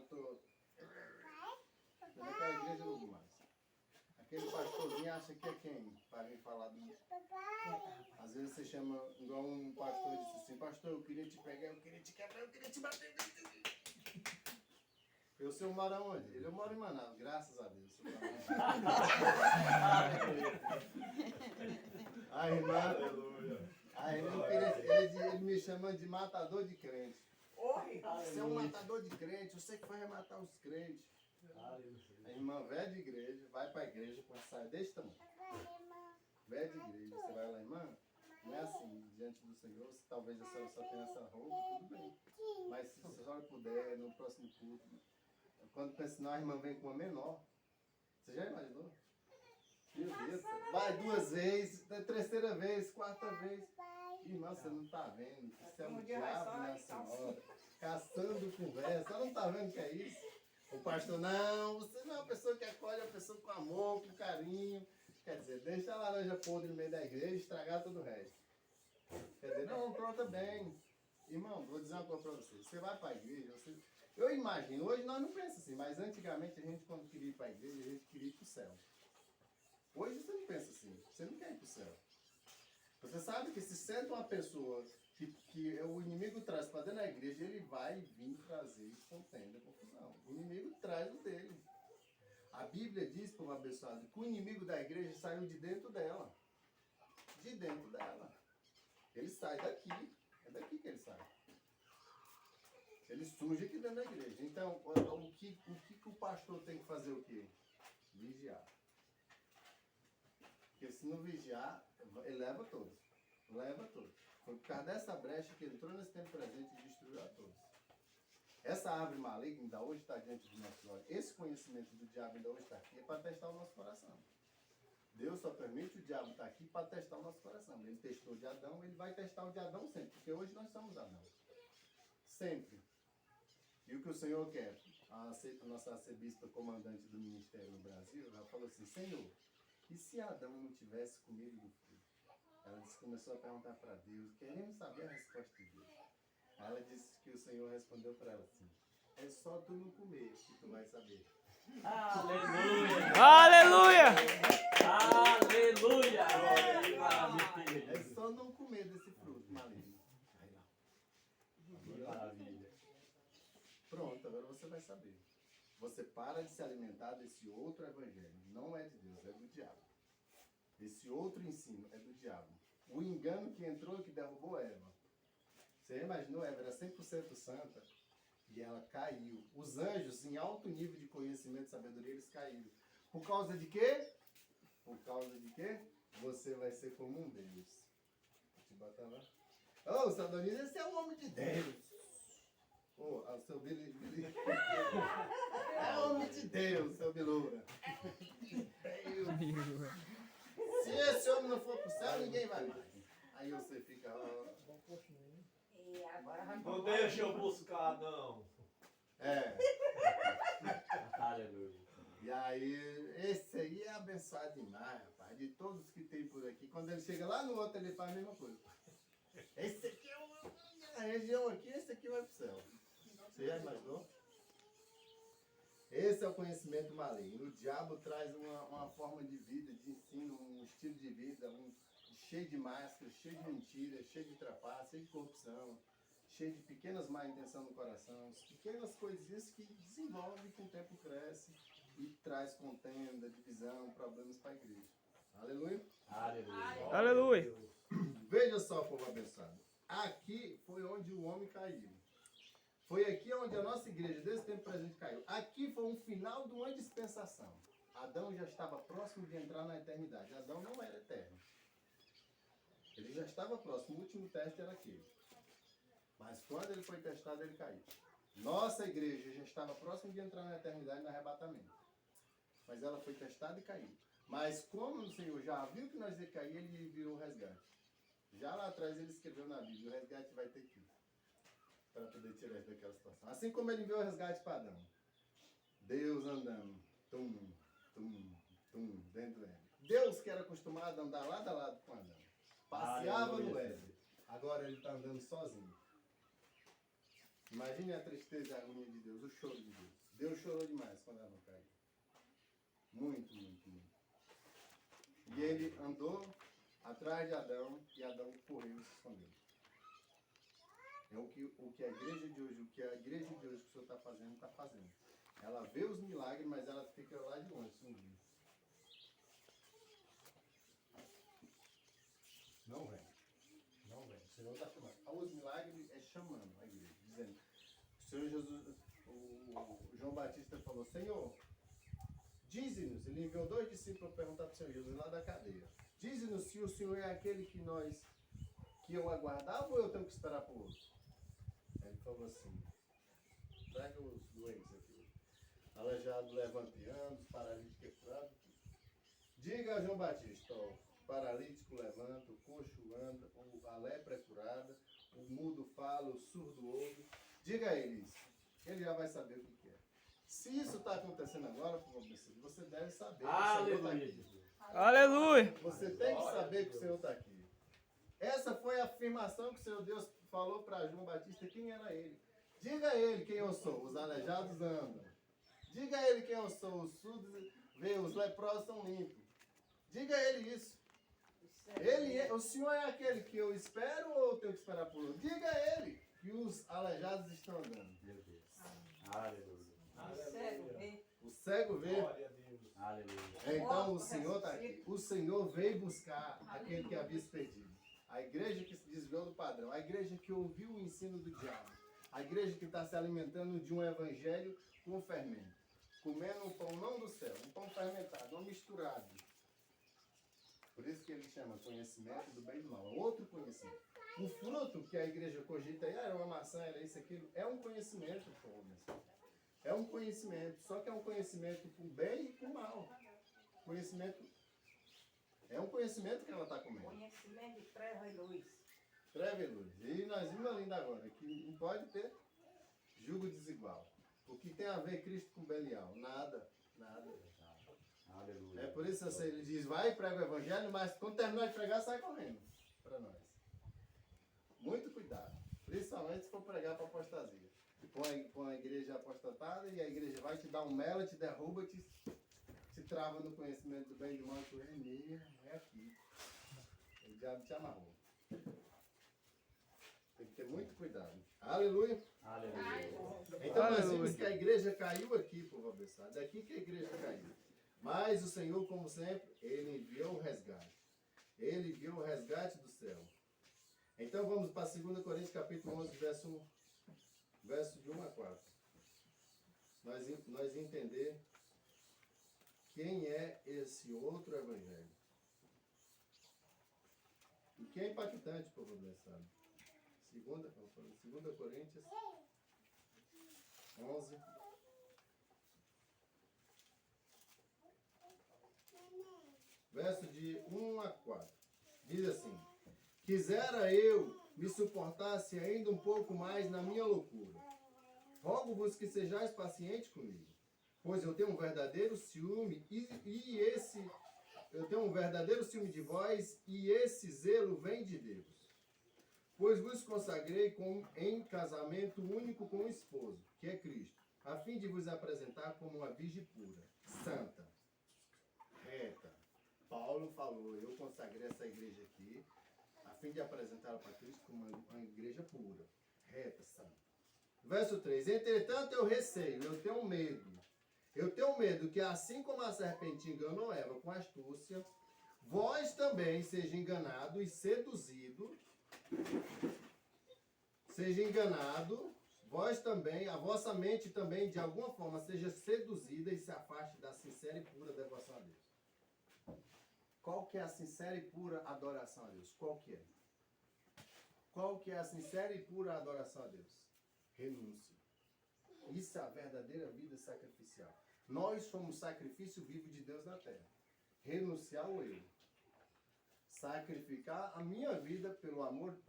pastor. Mas aquela igreja eu não vou mais. Aquele pastorzinho acha que é quem? Para vir falar do. Às vezes você chama, igual um pastor disse assim, pastor, eu queria te pegar, eu queria te quebrar, eu queria te bater. O senhor mora onde? Eu moro em Manaus, graças a Deus. A irmã, ele me chama de matador de crente. Você é um matador de crente, você que vai matar os crentes. A irmã velha de igreja, vai para a igreja com a saia desse tamanho. Velha de igreja, você vai lá, irmã, não é assim, diante do Senhor, se talvez a senhora só tenha essa roupa, tudo bem. Mas se a senhora puder, no próximo culto, quando pensa, não, a irmã vem com uma menor. Você já imaginou? Meu Deus, vai 2 vezes, terceira vez, 4ª vez. Irmã, você não está vendo? Isso é um diabo, né, senhora? Caçando conversa. Ela não está vendo o que é isso? O pastor, não, você não é uma pessoa que acolhe a pessoa com amor, com carinho. Quer dizer, deixa a laranja podre no meio da igreja e estragar todo o resto. Quer dizer, não, pronto, bem. Irmão, vou dizer uma coisa para você. Você vai para a igreja, eu imagino, hoje nós não pensamos assim, mas antigamente a gente, quando queria ir para a igreja, a gente queria ir para o céu. Hoje você não pensa assim, você não quer ir para o céu. Você sabe que se senta uma pessoa que o inimigo traz para dentro da igreja, ele vai vir trazer contenda, confusão. O inimigo traz o dele. A Bíblia diz, povo abençoado, que o inimigo da igreja saiu de dentro dela. De dentro dela. Ele sai daqui. É daqui que ele sai. Ele surge aqui dentro da igreja. Então, o que o pastor tem que fazer o quê? Vigiar. Porque se não vigiar, ele leva todos. Leva todos. Foi por causa dessa brecha que entrou nesse tempo presente e destruiu a todos. Essa árvore maligna ainda hoje está diante dos nossos olhos. Esse conhecimento do diabo ainda hoje está aqui é para testar o nosso coração. Deus só permite o diabo estar aqui para testar o nosso coração. Ele testou o de Adão, ele vai testar o de Adão sempre. Porque hoje nós somos Adão. Sempre. E o que o Senhor quer? A nossa arcebispa comandante do ministério no Brasil, ela falou assim, Senhor, e se Adão não tivesse comido do fruto? Ela disse, começou a perguntar para Deus, querendo saber a resposta de Deus. Ela disse que o Senhor respondeu para ela assim, é só tu não comer que tu vai saber. Aleluia! Aleluia! Aleluia! É só não comer desse fruto maligno. Maravilha. Pronto, agora você vai saber. Você para de se alimentar desse outro evangelho. Não é de Deus, é do diabo. Esse outro ensino é do diabo. O engano que entrou, que derrubou Eva. Você imaginou, Eva era 100% santa e ela caiu. Os anjos, em alto nível de conhecimento e sabedoria, eles caíram. Por causa de quê? Por causa de quê? Você vai ser como um Deus. Vou te botar lá. Ô, Sadonis, esse é um homem de Deus. Ô, o seu Billy. É homem de Deus, seu Bilura. Se esse homem não for pro céu, ninguém vai mais. Aí você fica, ó. E agora vai Não deixa eu buscar, não. É. Aleluia. E aí, esse aí é abençoado demais, rapaz. De todos que tem por aqui. Quando ele chega lá no outro, ele faz a mesma coisa. Esse aqui é a região aqui, esse aqui vai pro céu. Você já imaginou? Esse é o conhecimento maligno. O diabo traz uma forma de vida, de ensino, um estilo de vida, cheio de máscaras, cheio de mentiras, cheio de trapaça, cheio de corrupção, cheio de pequenas má intenção no coração, pequenas coisinhas que desenvolvem, com o tempo cresce e traz contenda, divisão, problemas para a igreja. Aleluia? Aleluia. Aleluia. Veja só, povo abençoado. Aqui foi onde o homem caiu. Foi aqui onde a nossa igreja, desse tempo presente, caiu. Aqui foi um final de uma dispensação. Adão já estava próximo de entrar na eternidade. Adão não era eterno. Ele já estava próximo. O último teste era aquele. Mas quando ele foi testado, ele caiu. Nossa igreja já estava próximo de entrar na eternidade, no arrebatamento. Mas ela foi testada e caiu. Mas como o Senhor já viu que nós ia cair, ele enviou o resgate. Já lá atrás ele escreveu na Bíblia, o resgate vai ter que ir. Para poder tirar isso daquela situação. Assim como ele enviou o resgate para Adão. Deus andando, tum, tum, tum, dentro dele. Deus que era acostumado a andar lado a lado com Adão. Passeava no Éden. Agora ele está andando sozinho. Imagine a tristeza e a agonia de Deus, o choro de Deus. chorou demais quando Adão caiu. Muito, muito, muito. E ele andou atrás de Adão e Adão correu e se escondeu. É o que a igreja de hoje, que o Senhor está fazendo, está fazendo. Ela vê os milagres, mas ela fica lá de longe, escondida. Não vem. Não vem. O Senhor está chamando. Os milagres é chamando a igreja, dizendo. O Senhor Jesus, o João Batista falou, Senhor, dize-nos, ele enviou 2 discípulos para perguntar para o Senhor Jesus lá da cadeia. Dize-nos se o Senhor é aquele que eu aguardava ou eu tenho que esperar por outro? Aí ele falou assim, traga os doentes aqui. Aleijado levanteando, os paralíticos curados. Diga a João Batista, ó, o paralítico levanta, o coxo anda, a lepra é curada, o mudo fala, o surdo ouve. Diga a ele isso. Ele já vai saber o que é. Se isso está acontecendo agora, você deve saber. Aleluia. Aleluia. Você tem que saber que o Senhor está aqui. Essa foi a afirmação que o Senhor Deus falou para João Batista, quem era ele. Diga a ele quem eu sou, os aleijados andam. Diga a ele quem eu sou, os surdos veem, os leprosos são limpos. Diga a ele isso. O Senhor é aquele que eu espero ou eu tenho que esperar por outro? Diga a ele que os aleijados estão andando. Meu Deus. Aleluia. O cego vê. Glória a Deus. Aleluia. Então o Senhor está aqui. O Senhor veio buscar aquele que havia se perdido. A igreja que se desviou do padrão. A igreja que ouviu o ensino do diabo. A igreja que está se alimentando de um evangelho com fermento. Comendo um pão não do céu, um pão fermentado, não misturado. Por isso que ele chama conhecimento do bem e do mal. É outro conhecimento. O fruto que a igreja cogita aí, era uma maçã, era isso, aquilo, é um conhecimento, é um conhecimento, só que é um conhecimento com bem e com mal. Conhecimento, é um conhecimento que ela está comendo. Conhecimento de treva e luz. Treva e luz. E nós vimos ainda agora que não pode ter julgo desigual. O que tem a ver Cristo com Belial? Nada, nada. Aleluia. É por isso que ele diz, vai e prega o evangelho, mas quando terminar de pregar, sai correndo para nós. Muito cuidado. Principalmente se for pregar para apostasia. Põe a igreja apostatada e a igreja vai te dar um mela, te derruba, te trava no conhecimento do bem e do mal. Tu é mesmo, é aqui. O diabo te amarrou. Tem que ter muito cuidado. Aleluia. Aleluia. Então nós vimos que a igreja caiu aqui, povo abençoado. É aqui que a igreja caiu. Mas o Senhor, como sempre, Ele enviou o resgate. Ele enviou o resgate do céu. Então vamos para 2 Coríntios capítulo 11, verso de 1 a 4. Nós entender quem é esse outro evangelho. E que é impactante, povo abençoado. 2 Coríntios 11. Verso de 1 a 4. Diz assim: quisera eu me suportasse ainda um pouco mais na minha loucura. Rogo-vos que sejais pacientes comigo, pois eu tenho um verdadeiro ciúme eu tenho um verdadeiro ciúme de vós, e esse zelo vem de Deus. Pois vos consagrei em casamento único com o esposo, que é Cristo, a fim de vos apresentar como uma virgem pura, santa, reta. Paulo falou, eu consagrei essa igreja aqui, a fim de apresentá-la para Cristo como uma igreja pura, reta, santa. Verso 3, entretanto eu receio, eu tenho medo que assim como a serpente enganou Eva com astúcia, vós também seja enganado e seduzido, vós também, a vossa mente também de alguma forma seja seduzida e se afaste da sincera e pura devoção a Deus. Qual que é a sincera e pura adoração a Deus? Qual que é? Qual que é a sincera e pura adoração a Deus? Renúncia. Isso é a verdadeira vida sacrificial. Nós somos sacrifício vivo de Deus na terra. Renunciar ao eu. Sacrificar a minha vida pelo amor de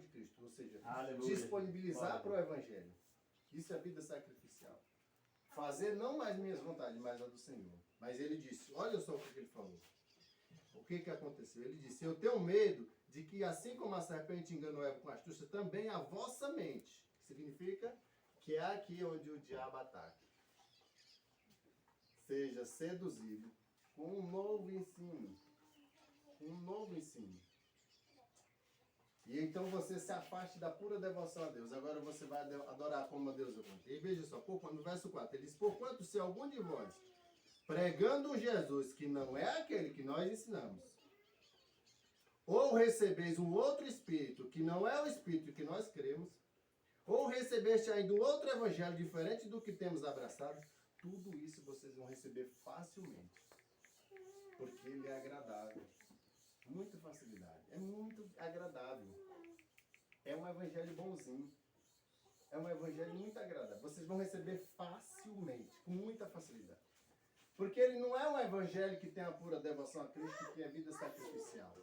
Cristo. Ou seja, aleluia, disponibilizar para o Evangelho. Isso é vida sacrificial. Fazer não mais minhas vontades, mas a do Senhor. Mas ele disse, olha só o que ele falou. O que aconteceu? Ele disse, eu tenho medo de que assim como a serpente enganou Eva com astúcia, também a vossa mente, que significa que é aqui onde o diabo ataca. seja seduzido com um novo ensino. Um novo ensino. E então você se afaste da pura devoção a Deus. Agora você vai adorar como a Deus ama. E veja só, no verso 4, ele diz: porquanto se algum de vós, pregando Jesus, que não é aquele que nós ensinamos, ou recebeis um outro Espírito, que não é o Espírito que nós cremos, ou recebeste ainda um outro evangelho diferente do que temos abraçado, tudo isso vocês vão receber facilmente. Porque ele é agradável. Muita facilidade. É muito agradável. É um evangelho bonzinho. É um evangelho muito agradável. Vocês vão receber facilmente, com muita facilidade. Porque ele não é um evangelho que tem a pura devoção a Cristo, que é vida sacrificial.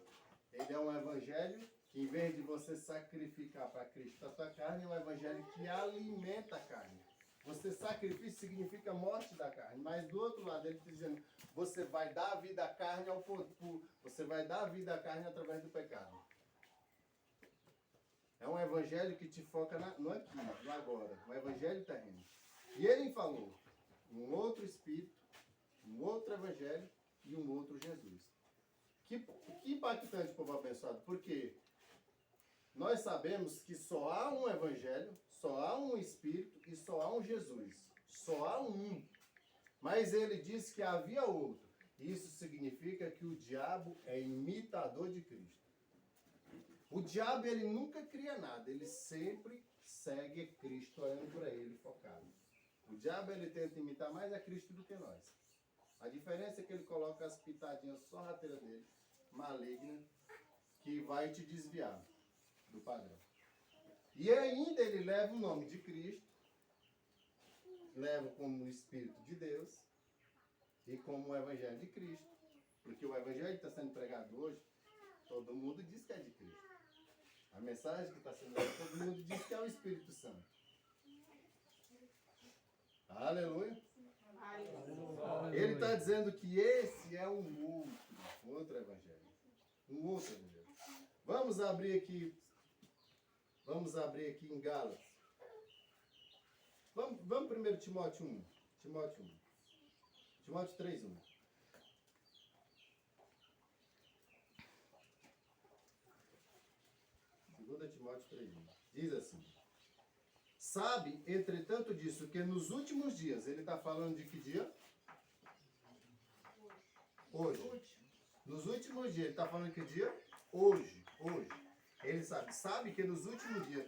Ele é um evangelho que, em vez de você sacrificar para Cristo a tua carne, é um evangelho que alimenta a carne. Você sacrifício significa morte da carne, mas do outro lado ele está dizendo, você vai dar a vida à carne você vai dar a vida à carne através do pecado. É um evangelho que te foca no aqui, no agora, um evangelho terreno. E ele falou, um outro Espírito, um outro evangelho e um outro Jesus. Que impactante, povo abençoado, porque nós sabemos que só há um evangelho, só há um Espírito e só há um Jesus. Só há um. Mas ele disse que havia outro. Isso significa que o diabo é imitador de Cristo. O diabo, ele nunca cria nada. Ele sempre segue Cristo, olhando para ele, focado. O diabo, ele tenta imitar mais a Cristo do que nós. A diferença é que ele coloca as pitadinhas sorrateiras dele, maligna, que vai te desviar do padrão. E ainda ele leva o nome de Cristo, leva como o Espírito de Deus e como o Evangelho de Cristo. Porque o Evangelho que está sendo pregado hoje, todo mundo diz que é de Cristo. A mensagem que está sendo pregada, todo mundo diz que é o Espírito Santo. Aleluia. Ele está dizendo que esse é um outro Evangelho. Um outro Evangelho. Vamos abrir aqui em Gálatas. Vamos primeiro Timóteo 1. Timóteo 3:1. Segunda Timóteo 3:1. Diz assim: sabe, entretanto disso, que nos últimos dias, ele está falando de que dia? Hoje. Nos últimos dias, ele está falando de que dia? Hoje. Ele sabe que nos últimos dias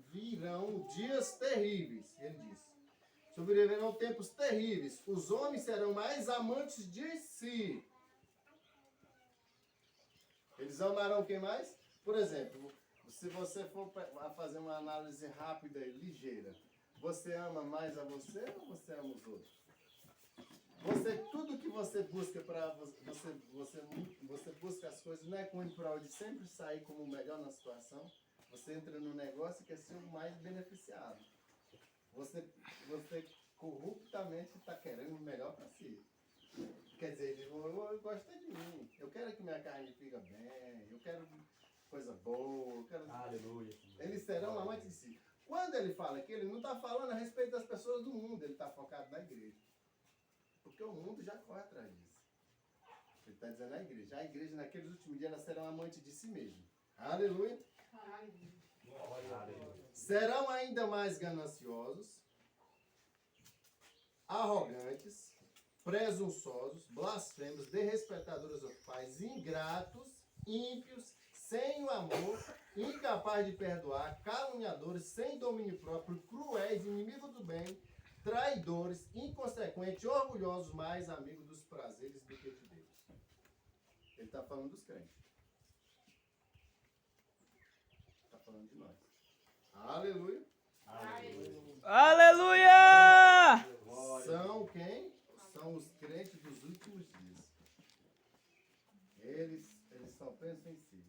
virão dias terríveis, ele disse. Sobrevirão tempos terríveis. Os homens serão mais amantes de si. Eles amarão quem mais? Por exemplo, se você for fazer uma análise rápida e ligeira, você ama mais a você ou você ama os outros? Tudo que você busca você busca as coisas, não é com o prol de sempre sair como o melhor na situação. Você entra no negócio que é ser o mais beneficiado. Você corruptamente está querendo o melhor para si. Quer dizer, eu gosto de mim. Eu quero que minha carne fique bem. Eu quero coisa boa. Aleluia. Eles serão amantes de si. Quando ele fala aqui, ele não está falando a respeito das pessoas do mundo. Ele está focado na igreja. Porque o mundo já corre atrás disso. Ele está dizendo a igreja naqueles últimos dias, ela será amante de si mesma. Aleluia. Serão ainda mais gananciosos, arrogantes, presunçosos, blasfemos, desrespeitadores aos pais, ingratos, ímpios, sem o amor, incapazes de perdoar, caluniadores, sem domínio próprio, cruéis, inimigos do bem, traidores, inconsequentes, orgulhosos, mais amigos dos prazeres do que de Deus. Ele está falando dos crentes. Está falando de nós. Aleluia. Aleluia! São quem? São os crentes dos últimos dias. Eles só pensam em si.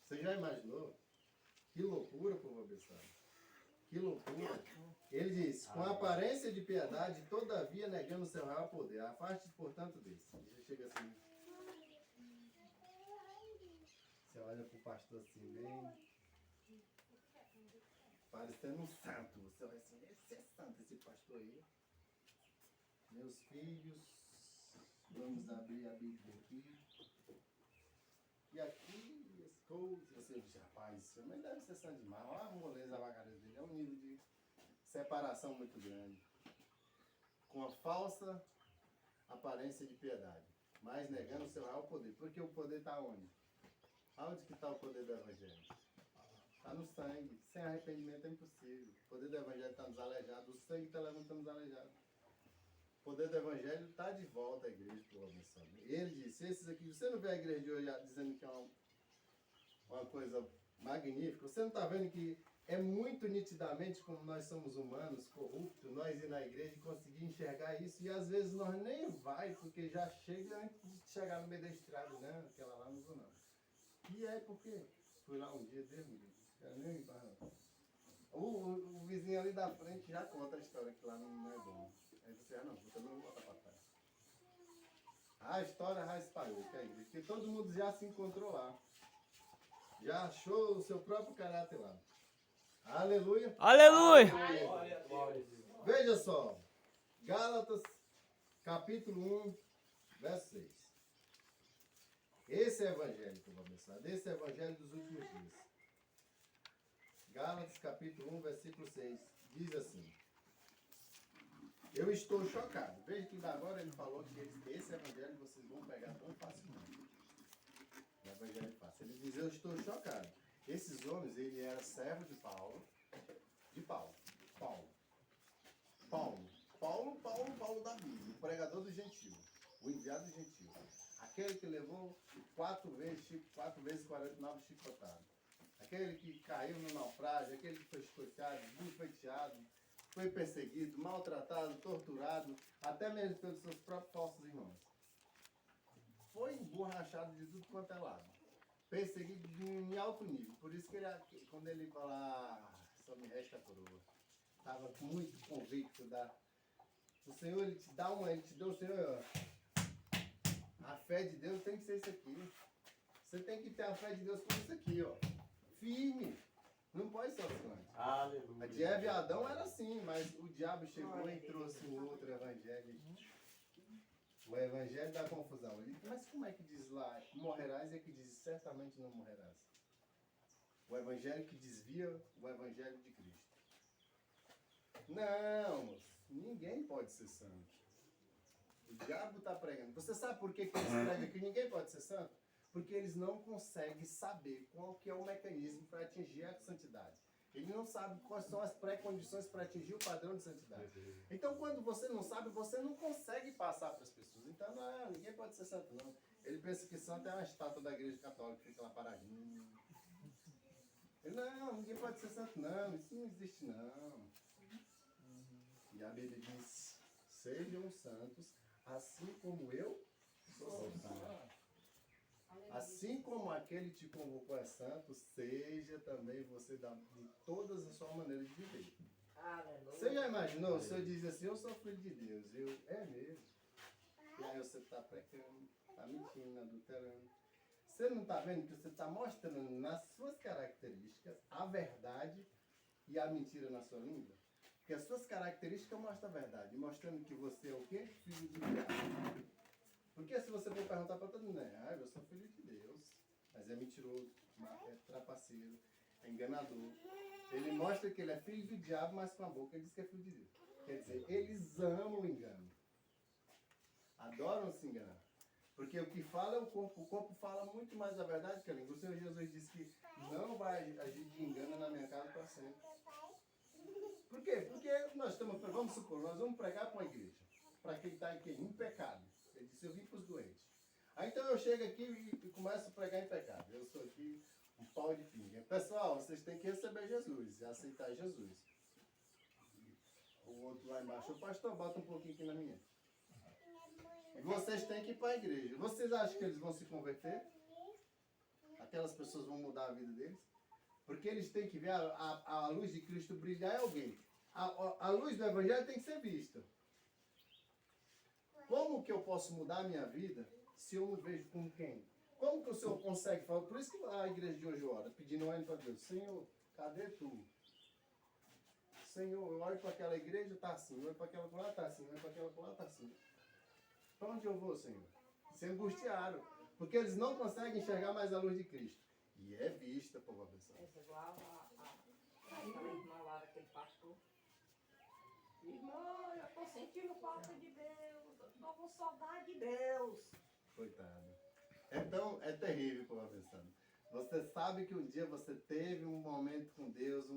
Você já imaginou? Que loucura, povo abençoado. Que loucura. Ele diz, com aparência de piedade, todavia negando seu real poder. Afaste-se, portanto, desse. Ele chega assim. Você olha para o pastor assim, bem parecendo um santo. Você vai assim, esse é santo, esse pastor aí. Meus filhos, vamos abrir a Bíblia aqui. E aqui, as coisas, você diz, rapaz, isso também deve ser santo demais. Olha a moleza, a vagareza dele, é um nível de separação muito grande. Com a falsa aparência de piedade, mas negando o seu real poder. Porque o poder está onde? Onde que está o poder do Evangelho? Está no sangue. Sem arrependimento é impossível. O poder do Evangelho está nos aleijado. O sangue está levantando os aleijados. O poder do Evangelho está de volta à igreja para o abençoado. Ele disse, esses aqui, você não vê a igreja de hoje dizendo que é uma coisa magnífica? Você não está vendo que é muito nitidamente como nós somos humanos, corruptos, nós ir na igreja e conseguir enxergar isso, e às vezes nós nem vai, porque já chega antes de chegar no meio da estrada, né? Aquela lá não vou não. E é porque fui lá um dia, Deus me livre, quero nem ir para não. O vizinho ali da frente já conta a história que lá não é bom. Aí você, não, eu também vou botar para trás. A história já espalhou, que é igreja, porque todo mundo já se encontrou lá. Já achou o seu próprio caráter lá. Aleluia. Aleluia. Veja só. Gálatas, capítulo 1, verso 6. Esse é o evangelho que eu vou abençoar. Esse é o evangelho dos últimos dias. Gálatas, capítulo 1, versículo 6. Diz assim. Eu estou chocado. Veja que agora ele falou que esse evangelho vocês vão pegar tão facilmente. O evangelho é fácil. Ele diz, eu estou chocado. Esses homens, ele era servo de Paulo. Paulo da Bíblia, o pregador do gentio, o enviado do gentio. Aquele que levou 4 vezes 49 chicotadas. Aquele que caiu no naufrágio, aquele que foi escoteado, bufeteado, foi perseguido, maltratado, torturado, até mesmo pelos seus próprios falsos irmãos. Foi emborrachado de tudo quanto é lado. Perseguido em alto nível. Por isso que ele, quando ele fala, só me resta a coroa, estava muito convicto o Senhor, ele te deu o Senhor, a fé de Deus tem que ser isso aqui. Você tem que ter a fé de Deus como isso aqui, ó. Firme. Não pode ser oscilante. Aleluia. A de Eva e Adão era assim, mas o diabo chegou e trouxe um outro evangelho. O evangelho da confusão. Mas como é que diz lá? Morrerás é que diz certamente não morrerás. O evangelho que desvia o evangelho de Cristo. Não, moço. Ninguém pode ser santo. O diabo está pregando. Você sabe por que eles pregam que ninguém pode ser santo? Porque eles não conseguem saber qual que é o mecanismo para atingir a santidade. Ele não sabe quais são as pré-condições para atingir o padrão de santidade. Então, quando você não sabe, você não consegue passar para as pessoas. Então, não, ninguém pode ser santo, não. Ele pensa que santo é uma estátua da igreja católica, que fica lá paradinho. Ele, não, ninguém pode ser santo, não. Isso não existe, não. E a Bíblia diz, sejam santos, assim como eu sou santo. Assim como aquele te convocou é santo, seja também você de todas as suas maneiras de viver. Você já imaginou? O Senhor diz assim, eu sou filho de Deus. É mesmo. E aí você está pecando, está mentindo, adulterando. Você não está vendo que você está mostrando nas suas características a verdade e a mentira na sua língua? Porque as suas características mostram a verdade, mostrando que você é o quê? Filho de Deus. Porque se você for perguntar para todo mundo, eu sou filho de Deus, mas é mentiroso, é trapaceiro, é enganador. Ele mostra que ele é filho do diabo, mas com a boca ele diz que é filho de Deus. Quer dizer, eles amam o engano. Adoram se enganar. Porque o que fala é o corpo fala muito mais a verdade que a língua. O Senhor Jesus disse que não vai agir de engano na minha casa para sempre. Por quê? Porque vamos supor, nós vamos pregar para uma igreja, para quem está em pecado. Ele disse, eu vim para os doentes. Aí então eu chego aqui e começo a pregar em pecado. Eu sou aqui um pau de pinga. Pessoal, vocês têm que receber Jesus e aceitar Jesus. O outro lá embaixo, o pastor, bota um pouquinho aqui na minha. E vocês têm que ir para a igreja. Vocês acham que eles vão se converter? Aquelas pessoas vão mudar a vida deles? Porque eles têm que ver a luz de Cristo brilhar em alguém. A luz do Evangelho tem que ser vista. Como que eu posso mudar a minha vida se eu não vejo com quem? Como que o Senhor consegue falar? Por isso que a igreja de hoje ora, pedindo para Deus, Senhor, cadê tu? Senhor, eu olho para aquela igreja, tá assim. Eu olho para aquela lá, tá assim. Eu olho para aquela lá, tá assim. Para onde eu vou, Senhor? Se angustiaram. Porque eles não conseguem enxergar mais a luz de Cristo. E é vista, povo abençoado. Essa igual aquela irmã lá daquele pastor. Irmã, eu tô sentindo falta de Deus. Eu tô com saudade de Deus. Coitado. Então, é terrível, povo abençoado. Você sabe que um dia você teve um momento com Deus,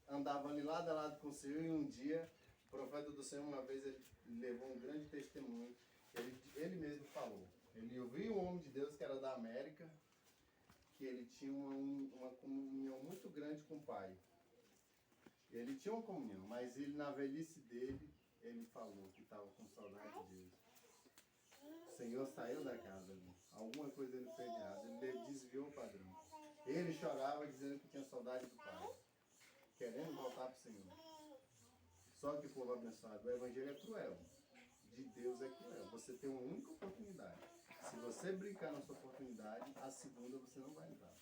andava ali lado a lado com o Senhor, e um dia, o profeta do Senhor, uma vez, ele levou um grande testemunho. Ele mesmo falou. Ele ouviu um homem de Deus que era da América, que ele tinha uma comunhão muito grande com o Pai. Ele tinha uma comunhão, mas ele, na velhice dele, ele falou que estava com saudade de Deus. O Senhor saiu da casa ali. Alguma coisa ele fez de errado. Ele desviou o padrão. Ele chorava dizendo que tinha saudade do Pai, querendo voltar para o Senhor. Só que o povo abençoado, o Evangelho é cruel. De Deus é cruel. Você tem uma única oportunidade. Se você brincar na sua oportunidade, a segunda você não vai entrar.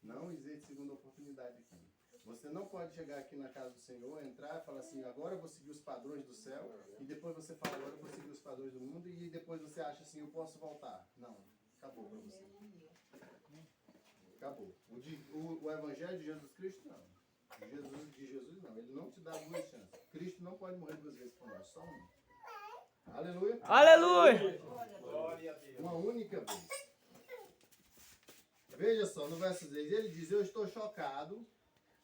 Não existe segunda oportunidade aqui. Você não pode chegar aqui na casa do Senhor, entrar e falar assim, agora eu vou seguir os padrões do céu, e depois você fala, agora eu vou seguir os padrões do mundo, e depois você acha assim, eu posso voltar. Não, acabou para você. Acabou. O Evangelho de Jesus Cristo, não. De Jesus, não. Ele não te dá duas chances. Cristo não pode morrer duas vezes por nós, só uma. Aleluia. Aleluia! Glória a Deus. Uma única vez. Veja só, no verso 10, ele diz, eu estou chocado,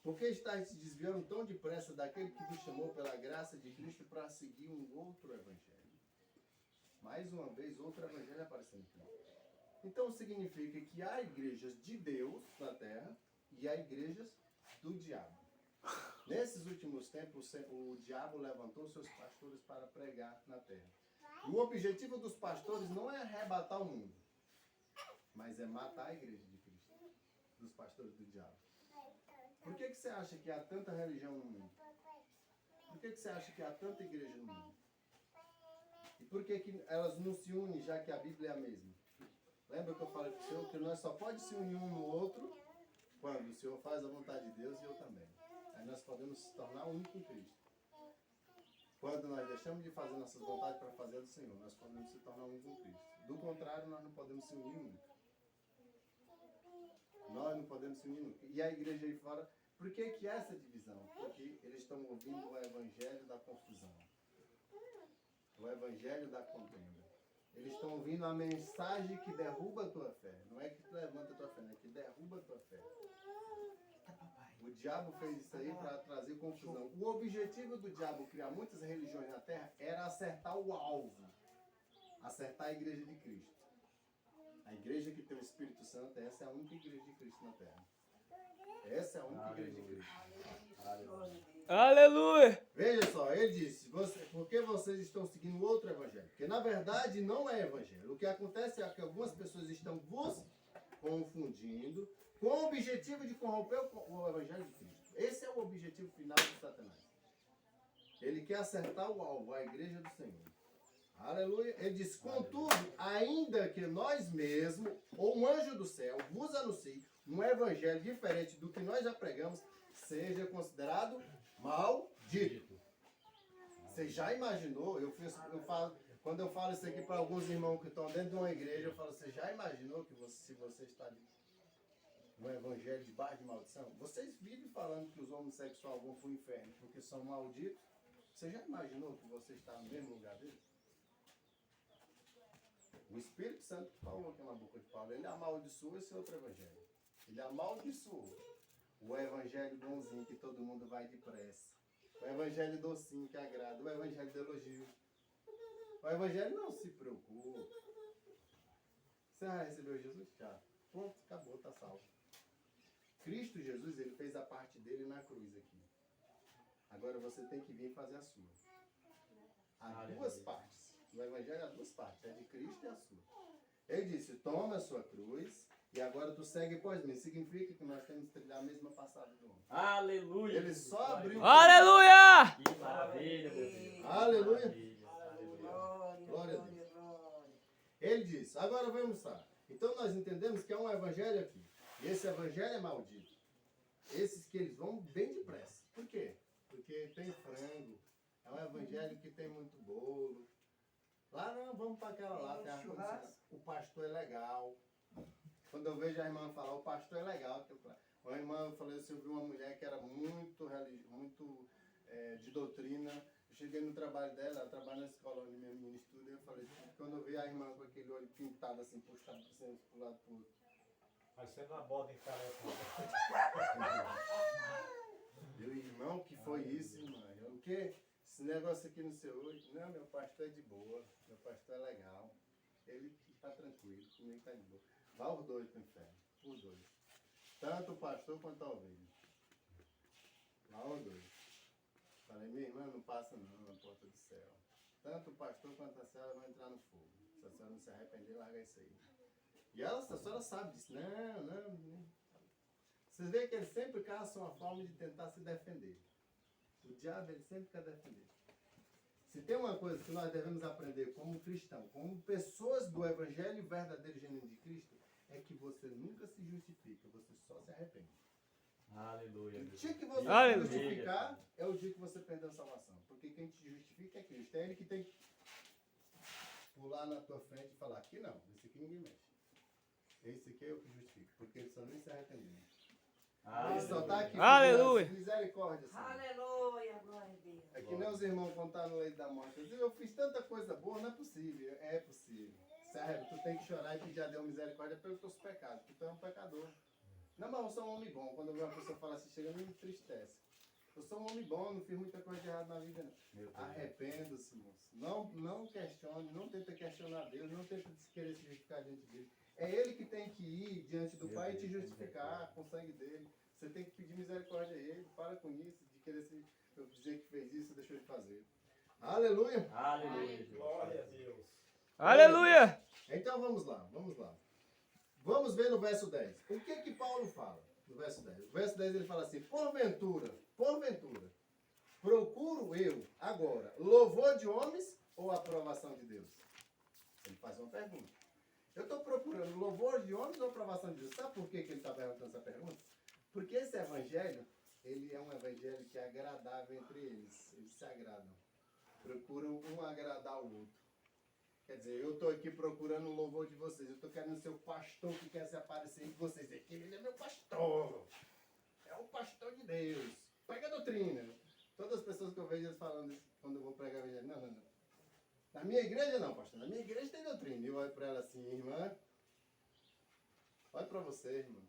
porque está se desviando tão depressa daquele que vos chamou pela graça de Cristo para seguir um outro evangelho. Mais uma vez, outro evangelho aparecendo aqui. Então significa que há igrejas de Deus na terra e há igrejas do diabo. Nesses últimos tempos, o diabo levantou seus pastores para pregar na terra. E o objetivo dos pastores não é arrebatar o mundo, mas é matar a igreja de Cristo, dos pastores do diabo. Por que você acha que há tanta religião no mundo? Por que você acha que há tanta igreja no mundo? E por que elas não se unem, já que a Bíblia é a mesma? Lembra que eu falei para o Senhor que nós só pode se unir um no outro quando o Senhor faz a vontade de Deus e eu também. Aí nós podemos se tornar um com Cristo. Quando nós deixamos de fazer nossas vontades para fazer a do Senhor, nós podemos se tornar um com Cristo. Do contrário, nós não podemos se unir nunca. Nós não podemos se unir nunca. E a igreja aí fora, por que que é essa divisão? Porque eles estão ouvindo o evangelho da confusão. O evangelho da contenda. Eles estão ouvindo a mensagem que derruba a tua fé. Não é que levanta a tua fé, não é que derruba a tua fé. O diabo fez isso aí para trazer confusão. O objetivo do diabo criar muitas religiões na terra era acertar o alvo. Acertar a igreja de Cristo. A igreja que tem o Espírito Santo, essa é a única igreja de Cristo na terra. Essa é a única igreja de Cristo. Aleluia! Veja só, ele disse, por que vocês estão seguindo outro evangelho? Porque na verdade não é evangelho. O que acontece é que algumas pessoas estão vos confundindo com o objetivo de corromper o evangelho de Cristo. Esse é o objetivo final de Satanás. Ele quer acertar o alvo, a igreja do Senhor. Aleluia. Ele diz, contudo, ainda que nós mesmos, ou um anjo do céu, vos anuncie um evangelho diferente do que nós já pregamos, seja considerado maldito. Você já imaginou? Quando eu falo isso aqui para alguns irmãos que estão dentro de uma igreja, eu falo, você já imaginou que se você está no evangelho debaixo de maldição? Vocês vivem falando que os homossexuais vão para o inferno porque são malditos. Você já imaginou que você está no mesmo lugar dele? O Espírito Santo falou aqui na boca de Paulo, ele amaldiçoou esse outro evangelho. Ele amaldiçoou o evangelho bonzinho que todo mundo vai depressa. O evangelho docinho que agrada. O evangelho de elogio. O evangelho não se preocupa. Você já recebeu Jesus? Já. Pronto, acabou, está salvo. Cristo Jesus, ele fez a parte dele na cruz aqui. Agora você tem que vir fazer a sua. Há duas partes. O evangelho há duas partes. É de Cristo e a sua. Ele disse, toma a sua cruz e agora tu segue após mim. Significa que nós temos que trilhar a mesma passada do homem. Aleluia. Ele só abriu... Aleluia! Que maravilha, meu Deus. Aleluia. Aleluia. Glória a Deus. Ele diz, agora vamos lá. Então nós entendemos que há um evangelho aqui. E esse evangelho é maldito. Esses que eles vão bem depressa. Por quê? Porque tem frango. É um evangelho que tem muito bolo. Lá não, vamos para aquela lá. Tem o pastor é legal. Quando eu vejo a irmã falar, o pastor é legal. Uma irmã falou assim, eu vi uma mulher que era muito de doutrina. Eu cheguei no trabalho dela, ela trabalha na escola onde meu menino estuda, e eu falei assim, quando eu vi a irmã com aquele olho pintado assim, puxado assim, pro lado pro outro. Vai ser uma boda em careca. Eu, irmão, que foi isso, irmã? Eu, o quê? Esse negócio aqui no seu olho? Não, meu pastor é de boa, meu pastor é legal. Ele tá tranquilo, comigo tá de boa. Vá os dois pro inferno, os dois. Tanto o pastor quanto a ovelha. Vá os dois. Falei, minha irmã, não passa não na porta do céu. Tanto o pastor quanto a senhora vão entrar no fogo. Se a senhora não se arrepender, larga isso aí. E a senhora sabe disso. Não. Vocês veem que ele sempre caça uma forma de tentar se defender. O diabo, ele sempre quer defender. Se tem uma coisa que nós devemos aprender como cristão, como pessoas do evangelho verdadeiro genuíno de Cristo, é que você nunca se justifica, você só se arrepende. Aleluia. O dia que você Aleluia. se justificar, é o dia que você perdeu a salvação. Porque quem te justifica é Cristo. É ele que tem que pular na tua frente e falar, aqui não, esse aqui ninguém mexe. Esse aqui é eu que justifico, porque ele só nem se arrependeu. Ele só está aqui Aleluia. misericórdia. Senhor. Aleluia, glória a Deus. É que nem os irmãos contaram no leito da morte. Eu fiz tanta coisa boa, não é possível. É possível. Sério, tu tem que chorar e pedir a Deus misericórdia pelos teus pecados, porque tu é um pecador. Não, mas eu sou um homem bom. Quando eu vejo uma pessoa falar assim, chega, me entristece. Eu sou um homem bom, não fiz muita coisa de errado na vida. Arrependa-se, moço. Não questione, não tenta questionar Deus, não tenta querer se justificar diante dele. É ele que tem que ir diante do Pai e te justificar com o sangue dele. Você tem que pedir misericórdia a ele. Para com isso, de querer se dizer que fez isso e deixou de fazer. Aleluia! Aleluia. Glória a Deus. Aleluia. Então vamos lá. Vamos ver no verso 10. O que Paulo fala no verso 10? No verso 10 ele fala assim, porventura, procuro eu agora louvor de homens ou aprovação de Deus? Ele faz uma pergunta. Eu estou procurando louvor de homens ou aprovação de Deus? Sabe por que ele está perguntando essa pergunta? Porque esse evangelho, ele é um evangelho que é agradável entre eles. Eles se agradam. Procuram um agradar o outro. Quer dizer, eu estou aqui procurando o louvor de vocês. Eu estou querendo ser o pastor que quer se aparecer entre vocês. Ele é meu pastor. É o pastor de Deus. Prega a doutrina. Todas as pessoas que eu vejo eles falando isso, quando eu vou pregar o evangelho. Não. Na minha igreja não, pastor. Na minha igreja tem doutrina. Eu olho para ela assim, irmã. Olha para você, irmã.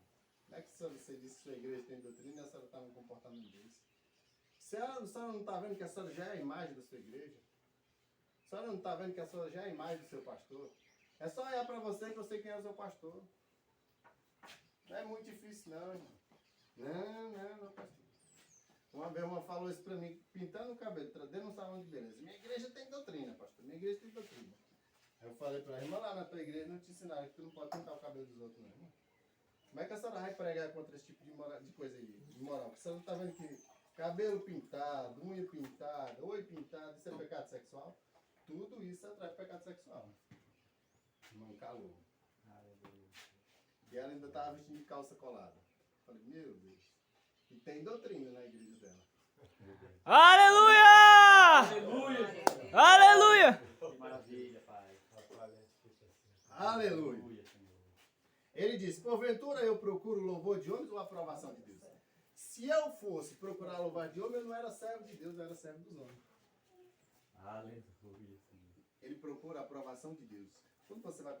Não é que você disse que sua igreja tem doutrina e a senhora está num comportamento desse. A senhora não está vendo que a senhora já é a imagem da sua igreja? A senhora não está vendo que a senhora já é a imagem do seu pastor? É só olhar para você que eu sei quem é o seu pastor. Não é muito difícil não, irmão. Não, pastor. Uma vez uma falou isso para mim, pintando o cabelo, dentro de um salão de beleza. Minha igreja tem doutrina, pastor. Minha igreja tem doutrina. Aí eu falei para ela, irmã, lá na tua igreja não te ensinaram que tu não pode pintar o cabelo dos outros, não, irmão. Como é que a senhora vai pregar contra esse tipo de coisa aí, de moral? Porque a senhora não está vendo que cabelo pintado, unha pintada, olho pintado, isso é pecado sexual? Tudo isso atrai pecado sexual. Irmão, calou. E ela ainda estava vestindo de calça colada. Falei, meu Deus. E tem doutrina na igreja dela. Aleluia. Aleluia. Que maravilha, Pai. Aleluia. Senhor. Ele disse, porventura eu procuro louvor de homens ou aprovação de Deus? Se eu fosse procurar louvor de homem, eu não era servo de Deus, eu era servo dos homens. Aleluia, Senhor. Ele procura a aprovação de Deus. Quando você vai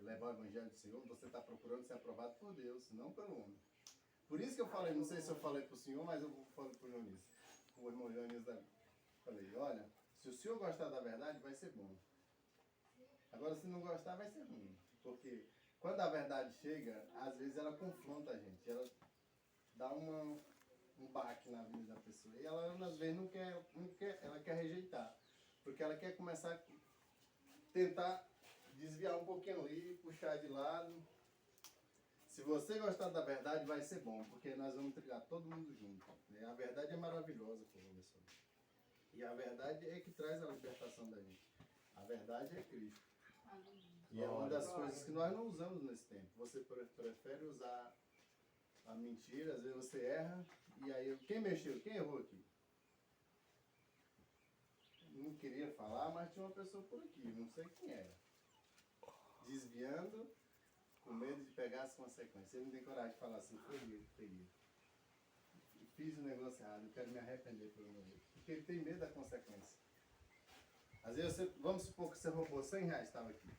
levar o evangelho do Senhor, você está procurando ser aprovado por Deus, não pelo homem. Por isso que eu falei, não sei se eu falei para o senhor, mas eu falei para o Dionísio. O irmão Dionísio, falei, olha, se o senhor gostar da verdade, vai ser bom. Agora, se não gostar, vai ser ruim. Porque quando a verdade chega, às vezes ela confronta a gente. Ela dá um baque na vida da pessoa. E ela, às vezes, não quer, ela quer rejeitar. Porque ela quer começar a tentar desviar um pouquinho ali, puxar de lado. Se você gostar da verdade, vai ser bom, porque nós vamos trilhar todo mundo junto. Né? A verdade é maravilhosa, professor. E a verdade é que traz a libertação da gente. A verdade é Cristo. E é uma das coisas que nós não usamos nesse tempo. Você prefere usar a mentira, às vezes você erra. E aí, quem mexeu? Quem errou aqui? Não queria falar, mas tinha uma pessoa por aqui, não sei quem era. Desviando, com medo de pegar as consequências. Ele não tem coragem de falar assim, foi eu que peguei. Fiz o negócio errado, eu quero me arrepender por uma vez. Porque ele tem medo da consequência. Às vezes, vamos supor que você roubou R$100, estava aqui.